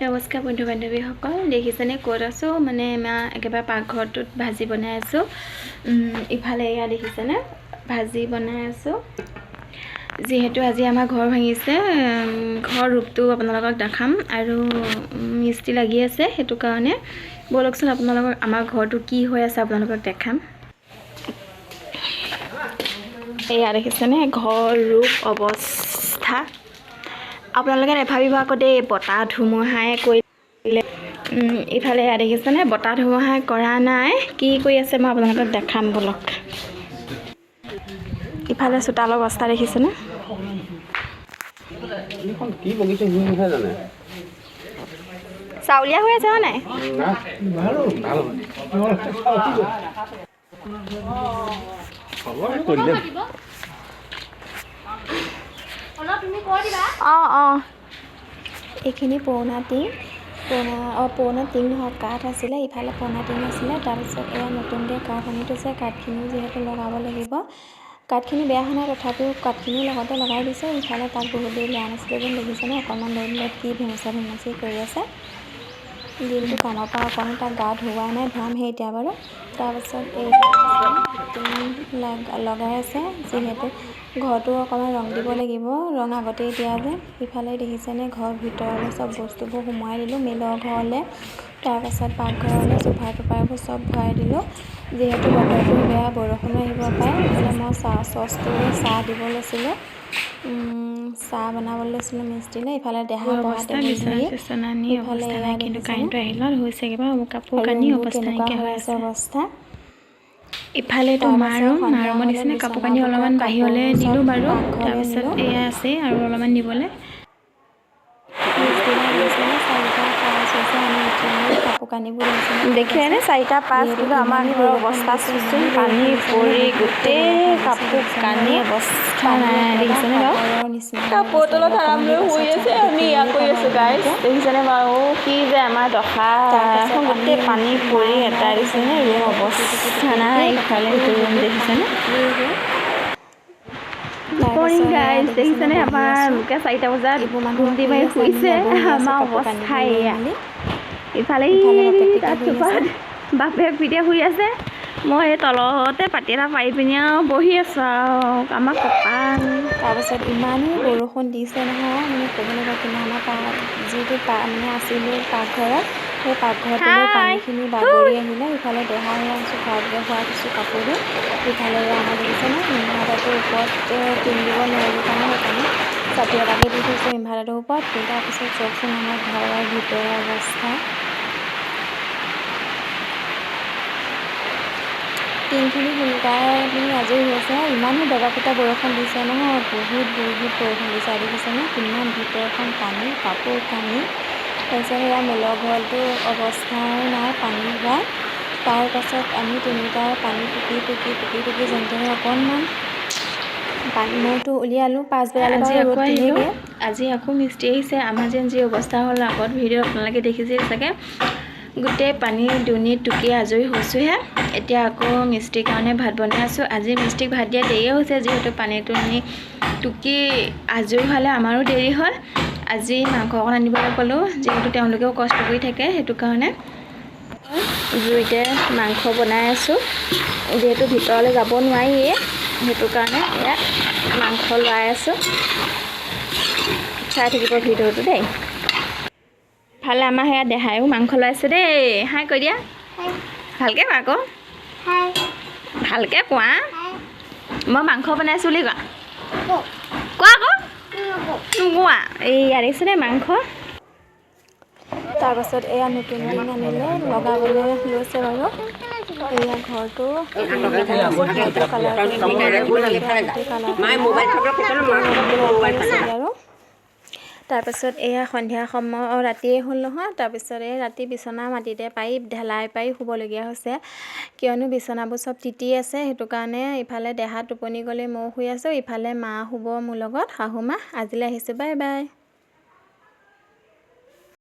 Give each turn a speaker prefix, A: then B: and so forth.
A: নমস্কাৰ বন্ধু বান্ধৱীসকল, দেখিছেনে ক'ত আছোঁ? মানে মই একেবাৰে পাকঘৰটোত ভাজি বনাই আছোঁ। ইফালে এয়া দেখিছেনে ভাজি বনাই আছোঁ। যিহেতু আজি আমাৰ ঘৰ ভাঙিছে, ঘৰ ৰূপটো আপোনালোকক দেখাম আৰু মিস্ত্ৰী লাগি আছে, সেইটো কাৰণে ব'লকচোন আপোনালোকক আমাৰ ঘৰটো কি হৈ আছে আপোনালোকক দেখাম। এয়া দেখিছেনে ঘৰ ৰূপ অৱস্থা। আপোনালোকে নেভাবিব আকৌ দেই বতাহ ধুমুহাই কৰিলে। ইফালে এয়া দেখিছেনে বতাহ ধুমুহাই কৰা নাই, কি কৰি আছে মই আপোনালোকক দেখাম বলক। ইফালে চোতালৰ অৱস্থা দেখিছেনে? চাউলীয়া হৈ আছে হয় নাই? এইখিনি পুৰণা টিং নহয়, কাঠ আছিলে। ইফালে পুৰণা টিং আছিলে, তাৰপিছত এয়া নতুনকৈ কাঠ আনি থৈছে। কাঠখিনি যিহেতু লগাব লাগিব, কাঠখিনি বেয়া হোৱা নাই, তথাপিও কাঠখিনি লগতে লগাই দিছে। ইফালে তাত বহুত দেৰি লোৱা নাছিলে যেন দেখিছেনে, অকণমান দেৰি কি ভেমচি কৰি আছে। দিনটো কামৰ পৰা অকণো তাক গা ধুওৱা নাই, ধুৱামহে এতিয়া বাৰু। তাৰপাছত এই টিং লগাই আছে, যিহেতু ঘৰটো অকণমান ৰং দিব লাগিব, ৰং আগতেই দিয়া যে। ইফালে দেখিছেনে ঘৰৰ ভিতৰলৈ চব বস্তুবোৰ সোমোৱাই দিলোঁ, মিলৰ ঘৰলৈ, তাৰপাছত পাকঘৰলৈ চোফা টোফাবোৰ চব ভৰাই দিলোঁ। যিহেতু বতৰটো বেয়া, বৰষুণো আহিব পাৰে। ইফালে মই চচটোৰে চাহ দিব লৈছিলোঁ, চাহ বনাবলৈ লৈছিলোঁ মিস্ত্ৰীলৈ। ইফালে দেহা পঢ়াতে ইফালে এয়া দেখিছেনে ৰুমবোৰ কেনেকুৱা হৈ আছে অৱস্থা। ইফালেতো মাৰো দিছেনে কাপোৰ কানি অলপমান বাহিৰলৈ দিলোঁ বাৰু। তাৰপিছত এয়া আছে আৰু অলপমান নিবলৈ। দেখিলেনে 4টা 5 কিন্তু আমাৰ ঘৰৰ অৱস্থা চোন, পানী পৰি গোটেই কাপোৰ কানি অৱস্থা নাই। দেখিছেনে বাৰু? কাপোৰ তলত আৰাম লৈ শুই আছে, আমি এয়া কৰি আছোঁ গাইজ। দেখিছেনে বাৰু কি যে আমাৰ দশা, গোটেই পানী পৰি এটা দেখিছেনে ৰুম অৱস্থা নাই। ইফালে সেইটো ৰুম দেখিছেনে? মৰ্ণিং গাইজ, দেখিছেনে আমাৰ লোকে 4টা বজাত ঘুমটি মাৰি শুইছে, আমাৰ অৱস্থা এয়া। ইফালে তাত চোফাত বাপেক পিতে শুই আছে, মই এই তলতে পাতি এটা পাৰি পিনি আৰু বহি আছোঁ আৰু আমাৰ কপাল। তাৰপাছত ইমানেই বৰষুণ দিছে নহয়, মানে ক'বলৈ কিন্তু আমাৰ যিটো মানে আছিলোঁ পাকঘৰত, সেই পাকঘৰটোলৈ পানীখিনি বাগৰি আহিলে। ইফালে দেহা সেয়া চোফাটোতে শুৱাই থৈছোঁ কাপোৰটো। ইফালে আমাৰ দেখিছেনে ইনভাৰ্টাৰটোৰ ওপৰত টিং দিব নোৱাৰিলোঁ কাৰণে সেইকাৰণে ছাতি এটাকে দি থৈছোঁ ইনভাৰ্টাৰটোৰ ওপৰত। তাৰপিছত চাওকচোন আমাৰ ঘৰৰ ভিতৰৰ অৱস্থা। টিংখিনি সোনকালে আজৰি হৈছে। ইমানো দবা-পিটা বৰষুণ দিছে নহয়, বহুত বৰষুণ দিছে। দেখিছেনে কিমান ভিতৰখন পানী, কাপোৰ কানি। তাৰপিছত সেয়া মেলৰ ঘৰটো অৱস্থাই নাই, পানী ওলাই। তাৰপাছত আমি তিনিটাই পানী টুকি যেন তেনে অকণমান মূৰটো উলিয়ালোঁ। পাছবেলালৈ ৰ'দ দিলেগৈ। আজি আকৌ মিস্ত্ৰী আহিছে। আমাৰ যেন যি অৱস্থা হ'ল, আগত ভিডিঅ' আপোনালোকে দেখিছিল চাগে, গোটেই পানী দুনি টুকি আজৰি হৈছোঁহে। এতিয়া আকৌ মিস্ত্ৰীৰ কাৰণে ভাত বনাই আছোঁ। আজি মিস্ত্ৰীক ভাত দিয়া দেৰিয়ে হৈছে, যিহেতু পানীটো টুকি আজৰি হ'লে আমাৰো দেৰি হ'ল। আজি মাংস অকণ আনিবলৈ ক'লোঁ, যিহেতু তেওঁলোকেও কষ্ট কৰি থাকে, সেইটো কাৰণে জুইতে মাংস বনাই আছোঁ। যিহেতু ভিতৰলৈ যাব নোৱাৰিয়ে, সেইটো কাৰণে ইয়াত মাংস লৰাই আছোঁ। চাই থাকিব ভিডিঅ'টো দেই। ইফালে আমাৰ সেয়া দেহায়ো মাংস লৰাইছে দেই। হাই কৈ দিয়া, ভালকৈ কোৱা আকৌ, ভালকৈ কোৱা। মই মাংস বনাইছোঁ বুলি কোৱা, কোৱা আকৌ, নোকোৱা। এইয়া দেখিছেনে মাংস। তাৰপাছত এয়া নতুন টিং আনিলে, লগাবলৈ লৈছে বাৰু। এয়া ঘৰটো আৰু তাৰপাছত এয়া সন্ধিয়া সময় ৰাতিয়ে হ'ল নহয়। তাৰপিছত এই ৰাতি বিচনা মাটিতে পাৰি ঢেলাই পাৰি শুবলগীয়া হৈছে, কিয়নো বিচনাবোৰ চব তিতি আছে। সেইটো কাৰণে ইফালে দেহা টোপনি গ'লে ময়ো শুই আছোঁ, ইফালে মা শুব মোৰ লগত, শাহু মা। আজিলৈ আহিছোঁ, বাই বাই।